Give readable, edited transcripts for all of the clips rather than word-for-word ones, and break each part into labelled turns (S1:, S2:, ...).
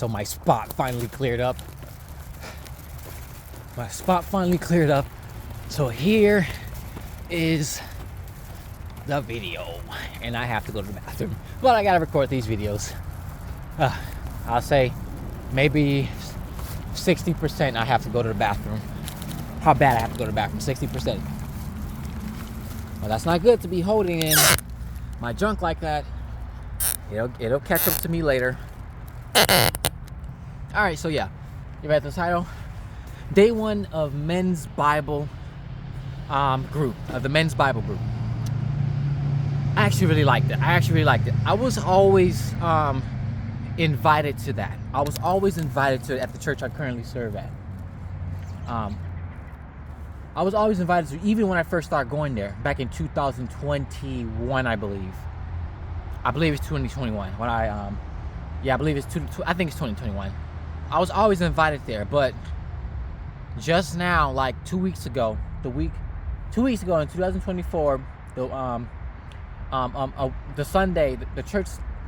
S1: so my spot finally cleared up. So here is the video, and I have to go to the bathroom, but I gotta record these videos. I'll say maybe 60% I have to go to the bathroom. How bad I have to go to the bathroom? 60%. Well, that's not good to be holding in my junk like that. It'll catch up to me later. All right, so yeah, you read the title. Day 1 of Men's Bible group, of the Men's Bible group. I actually really liked it. I was always invited to that. I was always invited to it at the church I currently serve at. I was always invited to, even when I first started going there, back in 2021, I believe. I believe it's 2021. When I believe it's I think it's 2021. I was always invited there, but just now, like 2 weeks ago, 2 weeks ago in 2024, the Sunday,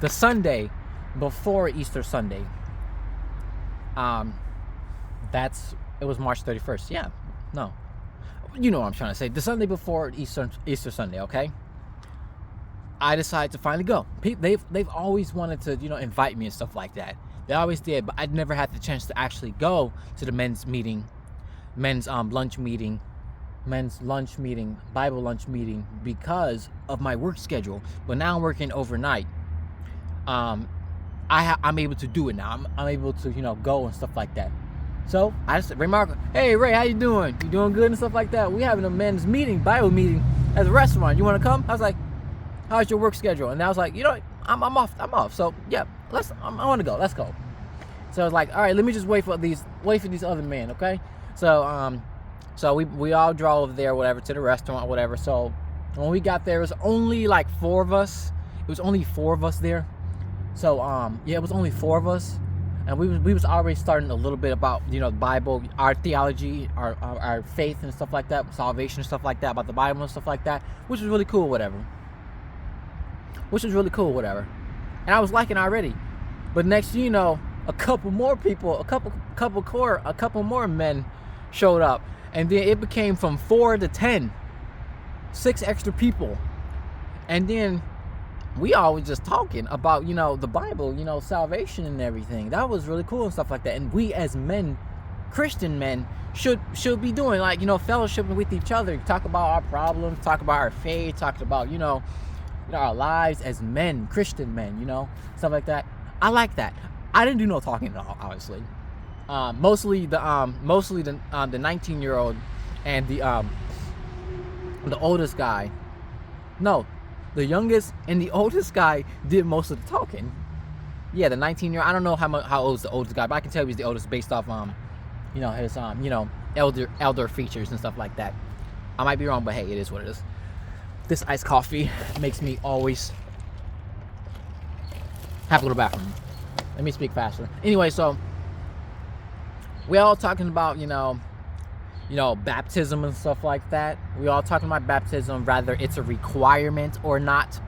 S1: the Sunday before Easter Sunday. It was March 31st. Yeah, no, you know what I'm trying to say. The Sunday before Easter Sunday, okay? I decided to finally go. They've always wanted to, invite me and stuff like that. They always did, but I'd never had the chance to actually go to the men's meeting, lunch meeting, Bible lunch meeting, because of my work schedule. But now I'm working overnight. I'm able to do it now. I'm able to, go and stuff like that. So I just remark, hey Ray, how you doing? You doing good and stuff like that? We having a men's meeting, Bible meeting at the restaurant. You want to come? I was like, how's your work schedule? And I was like, I'm off. So yeah, I want to go. Let's go. So I was like, all right, let me just wait for these other men, okay? So we all drove there, whatever, to the restaurant, whatever. So when we got there, it was only like 4 of us. It was only 4 of us there. So it was only 4 of us, and we was already starting a little bit about the Bible, our theology, our faith and stuff like that, salvation and stuff like that, about the Bible and stuff like that, which was really cool, whatever. And I was liking it already. But next thing you know, a couple more men showed up, and then it became from 4 to 10, 6 extra people, and then we all were just talking about the Bible, salvation and everything. That was really cool and stuff like that. And we as men, Christian men, should be doing, like, fellowshipping with each other, talk about our problems, talk about our faith, talk about our lives as men, Christian men, stuff like that. I like that. I didn't do no talking at all, obviously. Mostly the 19-year-old and the oldest guy. No, the youngest and the oldest guy did most of the talking. Yeah, the 19-year-old. I don't know how old is the oldest guy, but I can tell he's the oldest based off his elder features and stuff like that. I might be wrong, but hey, it is what it is. This iced coffee makes me always have to go to the bathroom. Let me speak faster. Anyway, so we all talking about baptism and stuff like that. We all talking about baptism, whether it's a requirement or not,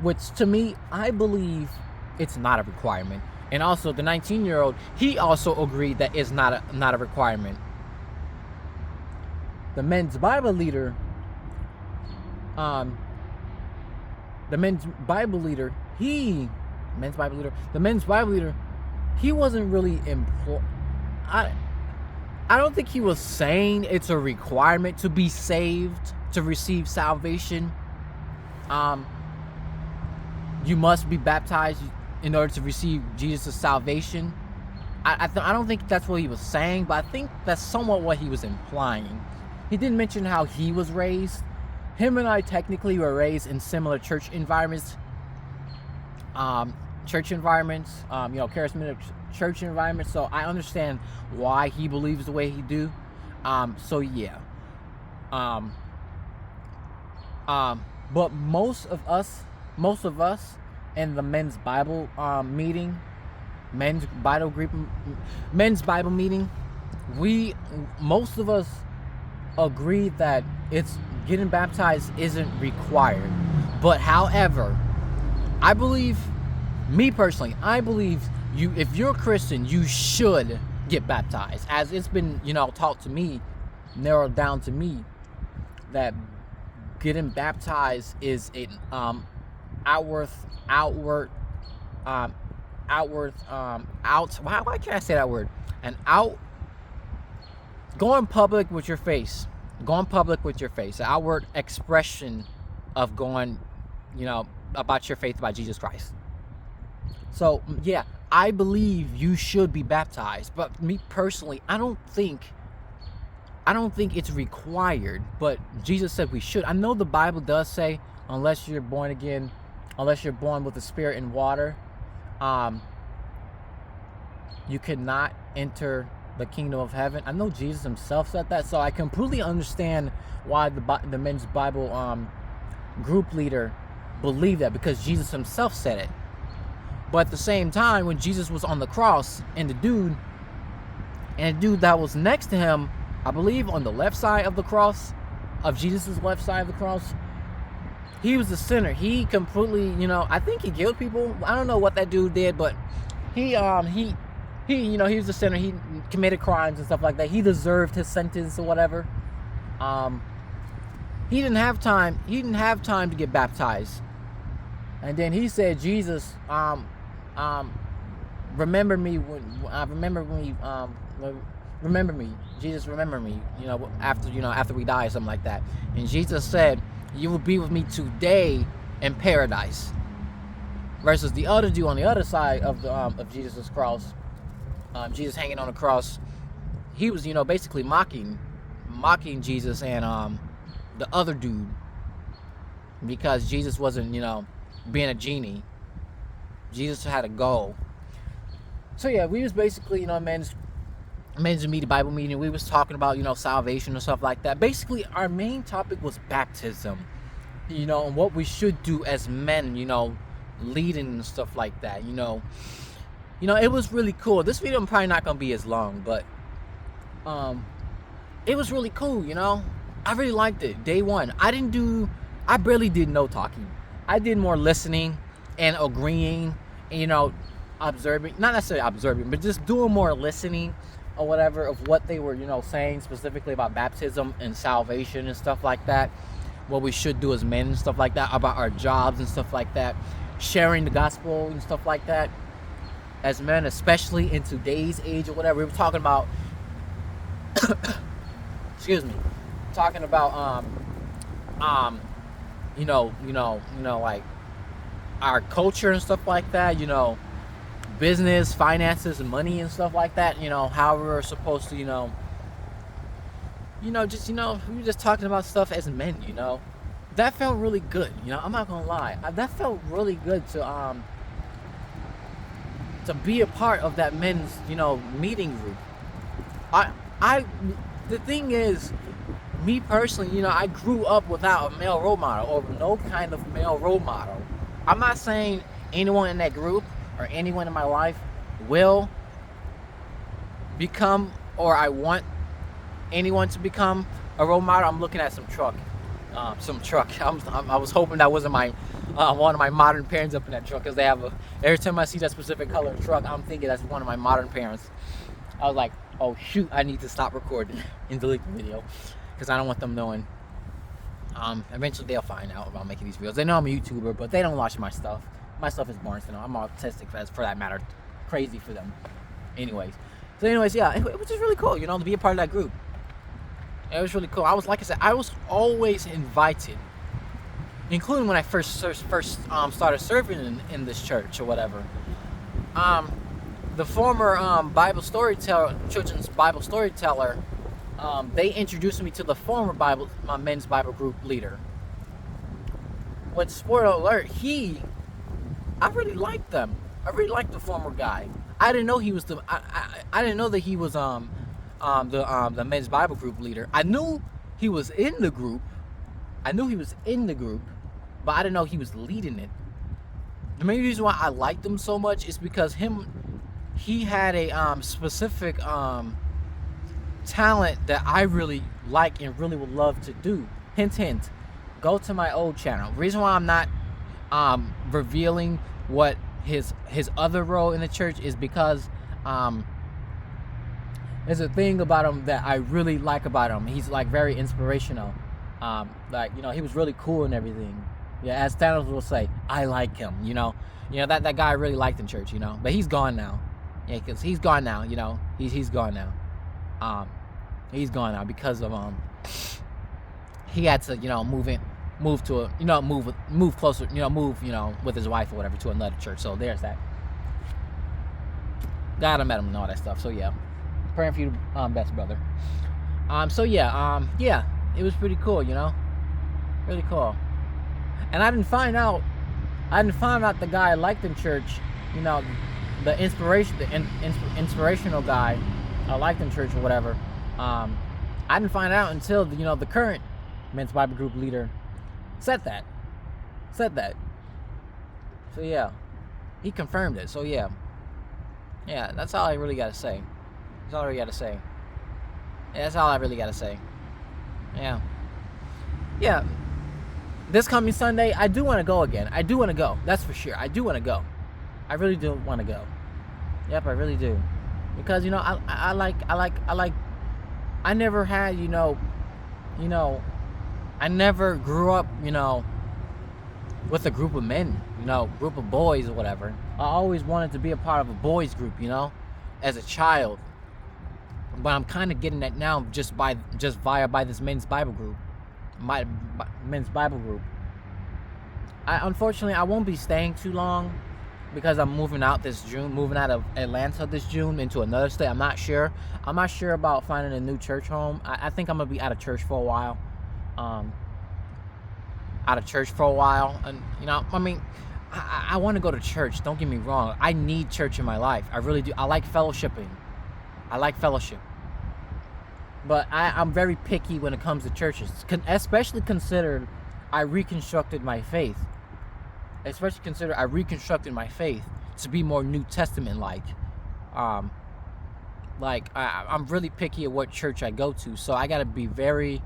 S1: which to me, I believe it's not a requirement. And also the 19-year-old, he also agreed that it's not a requirement. The men's Bible leader, he wasn't really I don't think he was saying it's a requirement to be saved, to receive salvation. You must be baptized in order to receive Jesus' salvation. I don't think that's what he was saying, but I think that's somewhat what he was implying. He didn't mention how he was raised. Him and I technically were raised in similar church environments. Charismatic church environment, so I understand why he believes the way he do. So yeah. But most of us in the men's Bible meeting, men's Bible meeting, most of us agree that it's getting baptized isn't required. But however, I believe if you're a Christian, you should get baptized. As it's been, taught to me, narrowed down to me, that getting baptized is an why can't I say that word? Going public with your face. Going public with your face. An outward expression of going, about your faith, about Jesus Christ. So, yeah, I believe you should be baptized. But me personally, I don't think it's required. But Jesus said we should. I know the Bible does say, unless you're born again, unless you're born with the Spirit and water, you cannot enter the kingdom of heaven. I know Jesus himself said that, so I completely understand why the men's Bible group leader believed that, because Jesus himself said it. But at the same time, when Jesus was on the cross, and the dude that was next to him, I believe on the left side of the cross, of Jesus' left side of the cross, he was the sinner. He completely, I think he killed people. I don't know what that dude did, but he was the sinner. He committed crimes and stuff like that. He deserved his sentence or whatever. He didn't have time to get baptized. And then he said, Jesus, remember me remember me, Jesus, remember me, after we die, or something like that. And Jesus said, you will be with me today in paradise. Versus the other dude on the other side of Jesus' cross, Jesus hanging on the cross, he was, basically mocking Jesus and the other dude, because Jesus wasn't, being a genie. Jesus had a goal. So yeah, we was basically, men's meeting, Bible meeting. We was talking about, salvation and stuff like that. Basically, our main topic was baptism, and what we should do as men, leading and stuff like that. It was really cool. This video I'm probably not gonna be as long, but it was really cool. I really liked it. Day one, I barely did no talking. I did more listening and agreeing, and observing, not necessarily observing, but just doing more listening or whatever of what they were, saying specifically about baptism and salvation and stuff like that, what we should do as men and stuff like that, about our jobs and stuff like that, sharing the gospel and stuff like that as men, especially in today's age or whatever. We were talking about talking about like our culture and stuff like that, business, finances, and money and stuff like that, how we're supposed to, we were just talking about stuff as men, that felt really good, I'm not gonna lie, that felt really good to be a part of that men's, meeting group. The thing is, me personally, I grew up without a male role model, or no kind of male role model. I'm not saying anyone in that group or anyone in my life will become, or I want anyone to become a role model. I'm looking at some truck. I was hoping that wasn't my one of my modern parents up in that truck, because they have every time I see that specific color truck, I'm thinking that's one of my modern parents. I was like, oh shoot, I need to stop recording and delete the video, because I don't want them knowing. Eventually they'll find out about making these videos. They know I'm a YouTuber, but they don't watch my stuff. My stuff is boring to them. I'm autistic, for that matter. Crazy for them. Anyways, yeah, it was just really cool, to be a part of that group. It was really cool. Like I said, I was always invited, including when I first started serving in this church or whatever. The former children's Bible storyteller, they introduced me to the former men's Bible group leader. With spoiler alert, I really liked them. I really liked the former guy. I didn't know he was I didn't know that he was the men's Bible group leader. I knew he was in the group. But I didn't know he was leading it. The main reason why I liked him so much is because he had a specific talent that I really like and really would love to do. Hint, go to my old channel. The reason why I'm not revealing what his other role in the church is because there's a thing about him that I really like about him. He's like very inspirational. Like, you know, he was really cool and everything. Yeah, as Thanos will say, I like him. You know that guy I really liked in church. You know, but he's gone now. Yeah, because he's gone now. You know, he's gone now. He's gone now because of he had to, you know, move closer, you know, with his wife or whatever to another church. So there's that. God, I met him and all that stuff. So yeah, praying for you, best brother. So yeah, it was pretty cool, you know, really cool. And I didn't find out the guy I liked in church, you know, the inspirational guy I liked in church or whatever. I didn't find out until you know the current men's Bible group leader said that. So yeah, he confirmed it. So yeah, that's all I really gotta say. That's all I really gotta say. Yeah, that's all I really gotta say. Yeah. This coming Sunday, I do want to go again. I do want to go. That's for sure. I do want to go. I really do want to go. Yep, I really do. Because you know, I like. I never had, you know, I never grew up, you know, with a group of men, you know, group of boys or whatever. I always wanted to be a part of a boys group, you know, as a child. But I'm kind of getting that now just via this men's Bible group. My men's Bible group. Unfortunately, I won't be staying too long because I'm moving out this June, moving out of Atlanta this June into another state. I'm not sure about finding a new church home. I think I'm gonna be out of church for a while. And you know, I mean, I want to go to church. Don't get me wrong. I need church in my life. I really do. I like fellowshipping. But I'm very picky when it comes to churches, especially considered I reconstructed my faith. To be more New Testament-like. I'm really picky at what church I go to, so I got to be very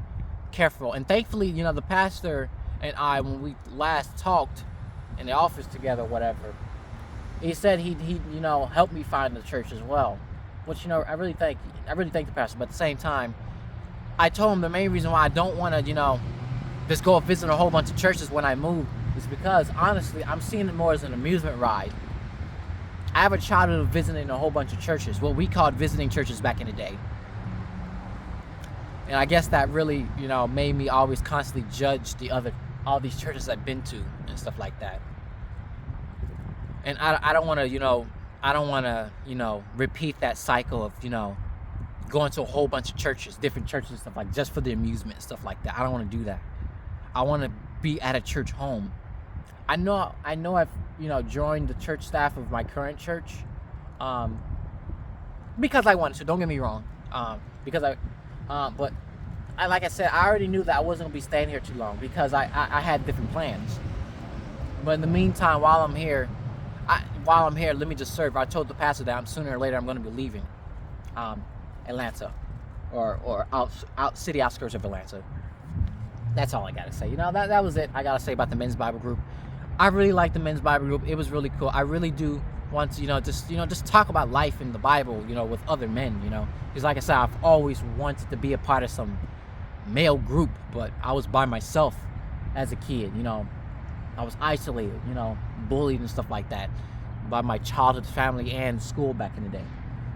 S1: careful. And thankfully, you know, the pastor and I, when we last talked in the office together, whatever, he said he'd you know, help me find the church as well. Which, you know, I really thank the pastor. But at the same time, I told him the main reason why I don't want to, you know, just go visit a whole bunch of churches when I move is because, honestly, I'm seeing it more as an amusement ride. I have a childhood of visiting a whole bunch of churches, what we called visiting churches back in the day. And I guess that really, you know, made me always constantly judge all these churches I've been to and stuff like that. And I don't want to, you know, repeat that cycle of, you know, going to a whole bunch of churches, different churches and stuff like, just for the amusement and stuff like that. I don't want to do that. I want to be at a church home. I know I've, you know, joined the church staff of my current church, because I wanted to. Don't get me wrong, but like I said, I already knew that I wasn't gonna be staying here too long because I had different plans. But in the meantime, while I'm here, let me just serve. I told the pastor that sooner or later I'm going to be leaving Atlanta, or city outskirts of Atlanta. That's all I gotta say. You know, that was it. I gotta say about the men's Bible group. I really like the men's Bible group. It was really cool. I really do want to, just talk about life in the Bible, with other men, because like I said, I've always wanted to be a part of some male group, but I was by myself as a kid. I was isolated, bullied and stuff like that by my childhood family and school back in the day.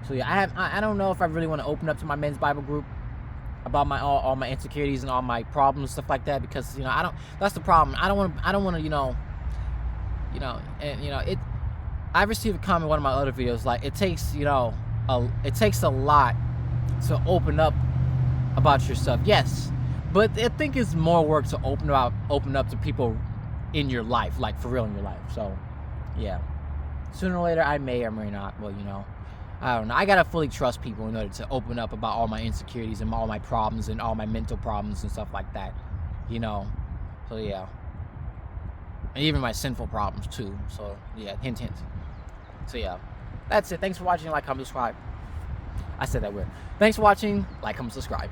S1: So yeah, I don't know if I really want to open up to my men's Bible group about all my insecurities and all my problems, stuff like that, because that's the problem. I don't want to I received a comment in one of my other videos, like it takes a lot to open up about yourself. Yes, but I think it's more work to open up to people in your life, like for real in your life. So yeah, sooner or later I may or may not. Well, I don't know. I gotta fully trust people in order to open up about all my insecurities and all my problems and all my mental problems and stuff like that. So yeah. And even my sinful problems too. So yeah, hint, hint. So yeah, that's it. Thanks for watching. Like, comment, subscribe. I said that weird. Thanks for watching. Like, comment, subscribe.